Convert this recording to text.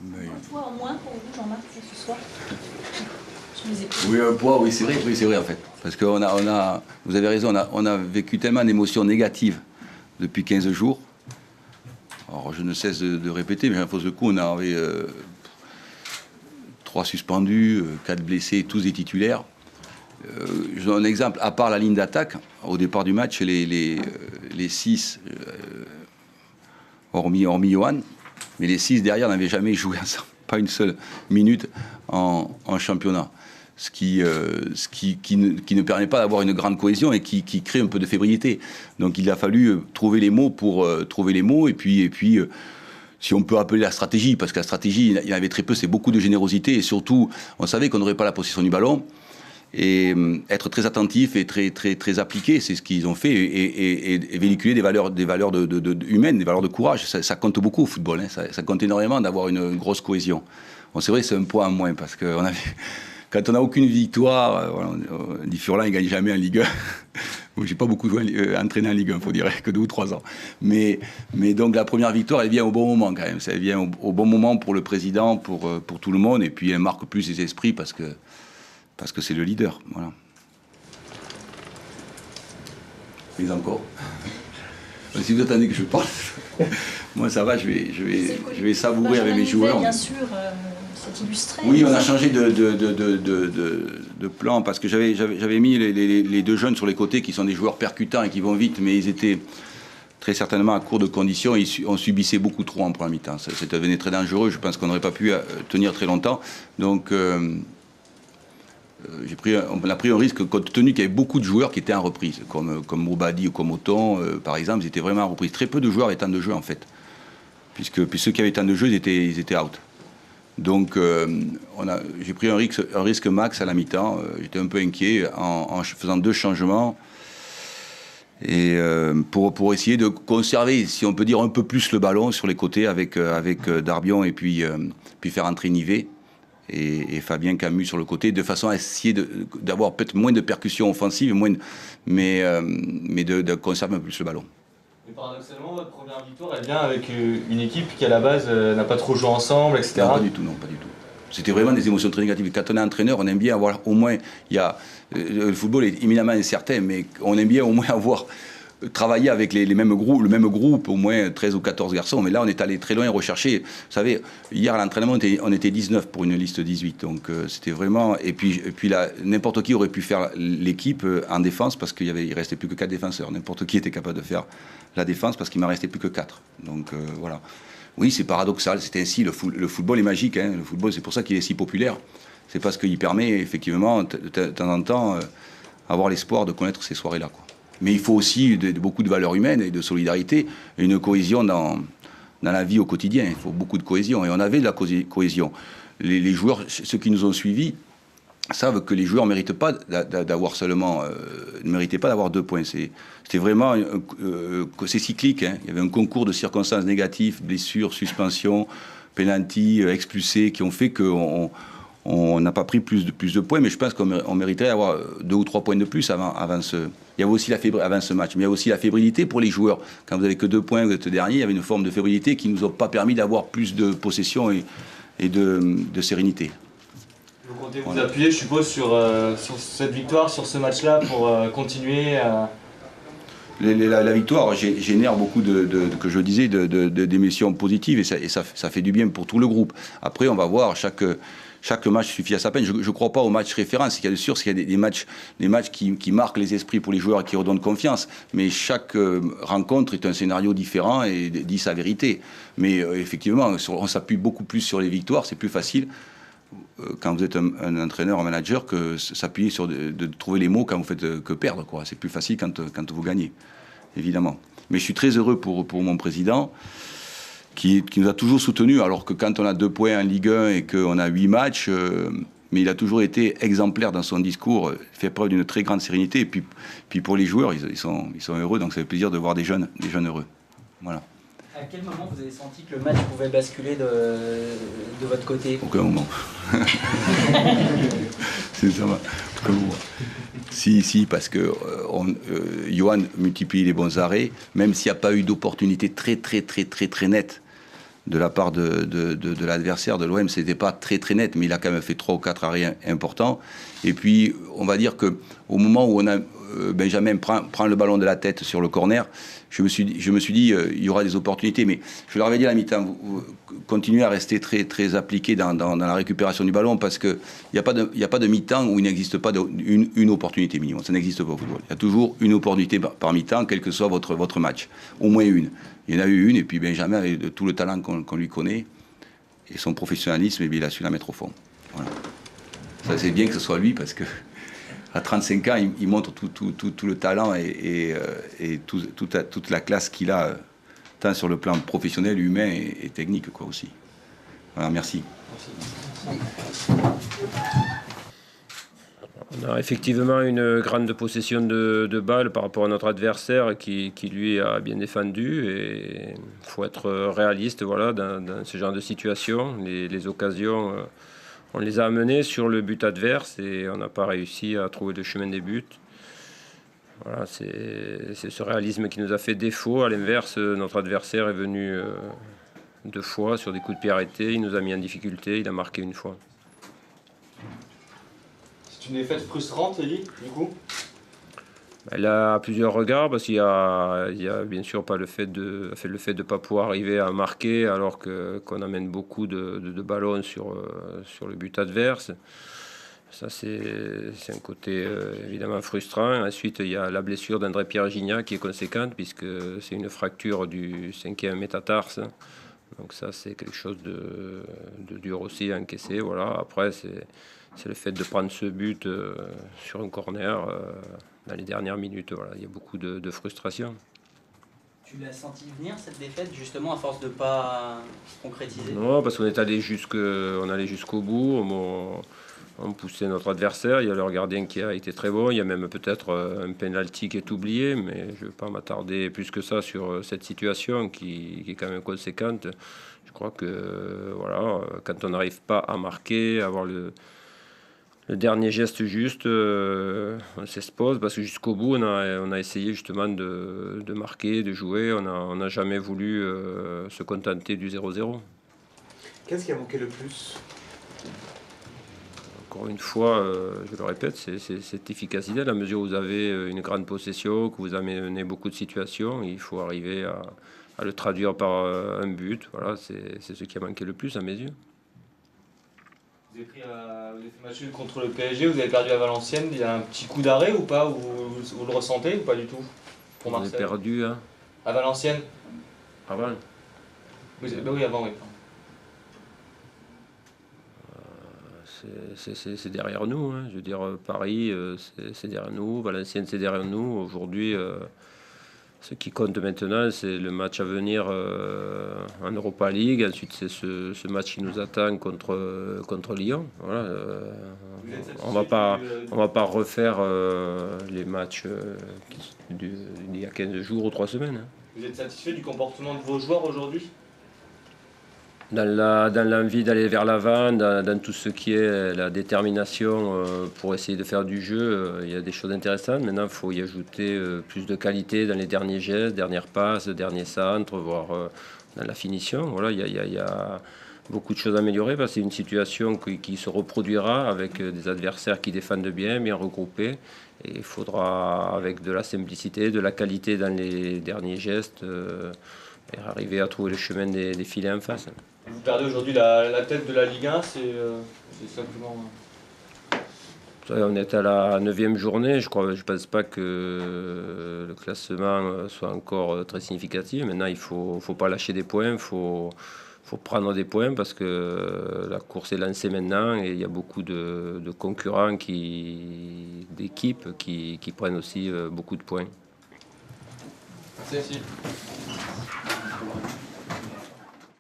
Un poids en moins pour vous, Jean-Marc, pour ce soir? Oui, un poids, oui, c'est vrai en fait. Parce que vous avez raison, on a vécu tellement d'émotions négatives depuis 15 jours. Alors, je ne cesse de répéter, mais à force de coup, on avait 3 suspendus, 4 blessés, tous des titulaires. Je donne un exemple, à part la ligne d'attaque, au départ du match, les 6, hormis Johan, mais les 6 derrière n'avaient jamais joué ensemble, pas une seule minute en championnat. Ce qui ne permet pas d'avoir une grande cohésion et qui crée un peu de fébrilité. Donc il a fallu trouver les mots pour trouver les mots, et puis si on peut appeler la stratégie, parce que la stratégie, il y en avait très peu, c'est beaucoup de générosité, et surtout, on savait qu'on n'aurait pas la possession du ballon, et être très attentif et très appliqué, c'est ce qu'ils ont fait, et véhiculer des valeurs humaines, des valeurs de courage. Ça compte beaucoup au football, hein. Ça compte énormément d'avoir une grosse cohésion. Bon, c'est vrai, c'est un point en moins, parce que quand on n'a aucune victoire, on dit Furlan, il ne gagne jamais en Ligue 1. Je n'ai pas beaucoup entraîné en Ligue 1, il faut dire, que 2 ou 3 ans. Mais donc la première victoire, elle vient au bon moment quand même. Elle vient au bon moment pour le président, pour tout le monde, et puis elle marque plus les esprits parce que c'est le leader. Voilà. Mais encore. Si vous attendez que je parle, moi ça va, je vais savourer avec mes joueurs. Bien sûr, c'est illustré. Oui, on a changé de plan, parce que j'avais mis les 2 jeunes sur les côtés qui sont des joueurs percutants et qui vont vite, mais ils étaient très certainement à court de conditions. On subissait beaucoup trop en première mi-temps. Ça devenait très dangereux. Je pense qu'on n'aurait pas pu tenir très longtemps. Donc on a pris un risque, compte tenu qu'il y avait beaucoup de joueurs qui étaient en reprise, comme Moubadi ou comme Othon, par exemple. Ils étaient vraiment en reprise. Très peu de joueurs étant de jeu, en fait. Puisque ceux qui avaient tant de jeu, ils étaient out. Donc j'ai pris un risque max à la mi-temps. J'étais un peu inquiet en faisant 2 changements, et pour essayer de conserver, si on peut dire, un peu plus le ballon sur les côtés avec Darbion, et puis faire entrer Nivet et Fabien Camus sur le côté, de façon à essayer d'avoir peut-être moins de percussions offensives, mais de conserver un peu plus le ballon. Mais paradoxalement, votre première victoire, elle vient avec une équipe qui, à la base, n'a pas trop joué ensemble, etc. Non, pas du tout. C'était vraiment des émotions très négatives. Quand on est entraîneur, on aime bien avoir au moins... le football est éminemment incertain, mais on aime bien au moins avoir travaillé avec le même groupe, au moins 13 ou 14 garçons. Mais là, on est allé très loin rechercher. Vous savez, hier à l'entraînement, on était 19 pour une liste 18. Donc c'était vraiment... Et puis là, n'importe qui aurait pu faire l'équipe en défense, parce qu'il ne restait plus que 4 défenseurs. N'importe qui était capable de faire la défense, parce qu'il m'en restait plus que 4. Donc voilà. Oui, c'est paradoxal, c'est ainsi, le football est magique, hein. Le football, c'est pour ça qu'il est si populaire. C'est parce qu'il permet effectivement, de temps en temps, avoir l'espoir de connaître ces soirées-là, quoi. Mais il faut aussi beaucoup de valeurs humaines et de solidarité, et une cohésion dans la vie au quotidien. Il faut beaucoup de cohésion, et on avait de la cohésion. Les joueurs, ceux qui nous ont suivis, savent que les joueurs ne méritent pas d'avoir seulement... ne méritaient pas d'avoir 2 points. C'était vraiment... c'est cyclique, hein. Il y avait un concours de circonstances négatives, blessures, suspensions, pénalty, expulsés, qui ont fait qu'on n'a pas pris plus de points, mais je pense qu'on mériterait d'avoir 2 ou 3 points de plus avant ce... Il y avait aussi avant ce match, mais il y a aussi la fébrilité pour les joueurs. Quand vous n'avez que 2 points, vous êtes dernier, il y avait une forme de fébrilité qui ne nous a pas permis d'avoir plus de possession et de sérénité. Vous comptez vous appuyer, je suppose, sur cette victoire, sur ce match-là, pour continuer à... La victoire génère beaucoup que je disais, d'émotions positives, et ça fait du bien pour tout le groupe. Après, on va voir, chaque match suffit à sa peine. Je ne crois pas aux matchs références. Ce qu'il y a de sûr, c'est qu'il y a des matchs qui marquent les esprits pour les joueurs et qui redonnent confiance. Mais chaque rencontre est un scénario différent et dit sa vérité. Mais effectivement, on s'appuie beaucoup plus sur les victoires, c'est plus facile quand vous êtes un entraîneur, un manager, que s'appuyer sur de trouver les mots quand vous faites que perdre, quoi. C'est plus facile quand vous gagnez, évidemment. Mais je suis très heureux pour mon président, qui nous a toujours soutenus, alors que quand on a 2 points en Ligue 1 et qu'on a 8 matchs, mais il a toujours été exemplaire dans son discours, fait preuve d'une très grande sérénité. Et puis pour les joueurs, ils sont heureux, donc ça fait plaisir de voir des jeunes heureux. Voilà. À quel moment vous avez senti que le match pouvait basculer de votre côté? Aucun moment. C'est ça. Si, parce que Johan multiplie les bons arrêts, même s'il n'y a pas eu d'opportunité très nette de la part de l'adversaire de l'OM, c'était pas très net, mais il a quand même fait 3 ou 4 arrêts importants. Et puis, on va dire que au moment où Benjamin prend le ballon de la tête sur le corner, je me suis dit, il y aura des opportunités. Mais je leur avais dit à la mi-temps, vous continuez à rester très appliqué dans la récupération du ballon, parce qu'il n'y a pas de mi-temps où il n'existe pas une opportunité minimum. Ça n'existe pas au football. Il y a toujours une opportunité par mi-temps, quel que soit votre match. Au moins une. Il y en a eu une, et puis Benjamin, avec tout le talent qu'on lui connaît, et son professionnalisme, et bien, il a su la mettre au fond. Voilà. Ça, c'est bien que ce soit lui, parce que à 35 ans, il montre tout le talent et toute la classe qu'il a, tant sur le plan professionnel, humain et technique, quoi, aussi. Voilà, merci. On a effectivement une grande possession de balles par rapport à notre adversaire qui lui a bien défendu, et il faut être réaliste, voilà, dans ce genre de situation. Les occasions, on les a amenées sur le but adverse et on n'a pas réussi à trouver le chemin des buts. Voilà, c'est ce réalisme qui nous a fait défaut. À l'inverse, notre adversaire est venu 2 fois sur des coups de pied arrêtés, il nous a mis en difficulté, il a marqué 1 fois. C'est une défaite frustrante, Elie, du coup? Elle a plusieurs regards, parce qu'il y a bien sûr pas le fait de ne pas pouvoir arriver à marquer alors qu'on amène beaucoup de ballons sur le but adverse. Ça, c'est un côté évidemment frustrant. Ensuite, il y a la blessure d'André-Pierre Gignac qui est conséquente, puisque c'est une fracture du 5e métatarse. Donc ça, c'est quelque chose de dur aussi à encaisser. Voilà. Après, c'est le fait de prendre ce but sur un corner dans les dernières minutes. Voilà. Il y a beaucoup de frustration. Tu l'as senti venir, cette défaite, justement, à force de ne pas concrétiser? Non, parce qu'on est allé jusqu'au bout. On poussait notre adversaire. Il y a leur gardien qui a été très bon. Il y a même peut-être un penalty qui est oublié, mais je ne vais pas m'attarder plus que ça sur cette situation qui est quand même conséquente. Je crois que voilà, quand on n'arrive pas à marquer, à avoir le dernier geste juste, on s'expose, parce que jusqu'au bout, on a essayé justement de marquer, de jouer. On n'a jamais voulu se contenter du 0-0. Qu'est-ce qui a manqué le plus? Encore une fois, je le répète, c'est cette efficacité. À la mesure où vous avez une grande possession, que vous amenez beaucoup de situations, il faut arriver à le traduire par un but. Voilà, c'est ce qui a manqué le plus à mes yeux. Vous avez fait match nul contre le PSG, vous avez perdu à Valenciennes. Il y a un petit coup d'arrêt ou pas? Vous le ressentez ou pas du tout pour On a Marseille? perdu hein, À Valenciennes? avant. Oui, avant, oui. C'est derrière nous. Hein. Je veux dire, Paris, c'est derrière nous. Valenciennes, c'est derrière nous. Aujourd'hui, ce qui compte maintenant, c'est le match à venir en Europa League. Ensuite, c'est ce match qui nous attend contre Lyon. Voilà, on va pas refaire les matchs d'il y a 15 jours ou 3 semaines. Hein. Vous êtes satisfait du comportement de vos joueurs aujourd'hui? Dans l'envie d'aller vers l'avant, dans tout ce qui est la détermination pour essayer de faire du jeu, il y a des choses intéressantes. Maintenant, il faut y ajouter plus de qualité dans les derniers gestes, dernières passes, derniers centres, voire dans la finition. Voilà, il y a beaucoup de choses à améliorer, parce que c'est une situation qui se reproduira avec des adversaires qui défendent bien regroupés. Et il faudra, avec de la simplicité, de la qualité dans les derniers gestes, et arriver à trouver le chemin des filets en face. Vous perdez aujourd'hui la tête de la Ligue 1, c'est simplement... On est à la 9e journée. Je ne pense pas que le classement soit encore très significatif. Maintenant, il ne faut pas lâcher des points, il faut prendre des points, parce que la course est lancée maintenant et il y a beaucoup de concurrents, d'équipes qui prennent aussi beaucoup de points. Merci.